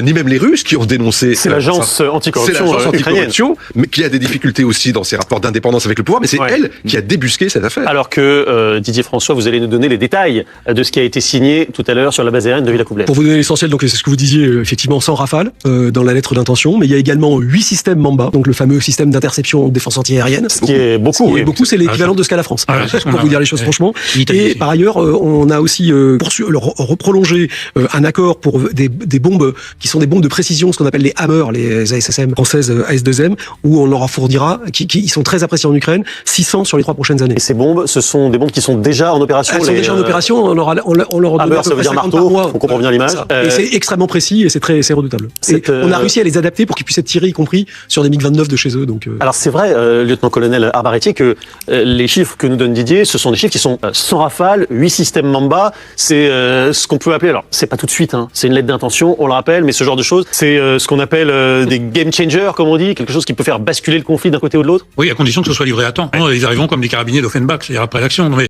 ni même les Russes qui ont dénoncé. C'est l'agence anticorruption. C'est l'agence anticorruption, mais qui a des difficultés aussi dans ses rapports d'indépendance avec le pouvoir. Mais c'est elle qui a débusqué cette affaire. Alors que Didier François, vous allez nous donner les détails de ce qui a été signé tout à l'heure sur la base aérienne de Villacoublay. Pour vous donner l'essentiel, donc c'est ce que vous disiez, effectivement 100 Rafales dans la lettre d'intention, mais il y a également 8 systèmes Mamba, donc le fameux système d'interception de défense antiaérienne. Ce qui est beaucoup. Oui, beaucoup, c'est l'équivalent de ce qu'a la France. Pour vous dire les choses franchement. Et par ailleurs, on a aussi reprolongé un accord pour des bombes qui sont des bombes de précision, ce qu'on appelle les Hammer, les ASSM françaises AS2M, où on leur en fournira, qui sont très appréciés en Ukraine, 600 sur les 3 prochaines années. Et ces bombes, ce sont des bombes qui sont déjà en opération. Elles sont déjà en opération. On leur Hammer, ça veut dire marteau. On comprend bien l'image. Et c'est extrêmement précis et c'est redoutable. Et on a réussi à les adapter pour qu'ils puissent être tirés, y compris sur des MiG-29 de chez eux. Donc. Alors c'est vrai, lieutenant-colonel Arbaretti, que les chiffres que nous donne Didier, ce sont des chiffres qui sont 100 Rafales, 8 systèmes Mamba. C'est ce qu'on peut appeler, alors c'est pas tout de suite, hein, c'est une lettre d'intention, on le rappelle, mais ce genre de choses, c'est ce qu'on appelle des game changers, comme on dit, quelque chose qui peut faire basculer le conflit d'un côté ou de l'autre. Oui, à condition que ce soit livré à temps. Ils arriveront comme des carabiniers d'Offenbach, c'est-à-dire après l'action.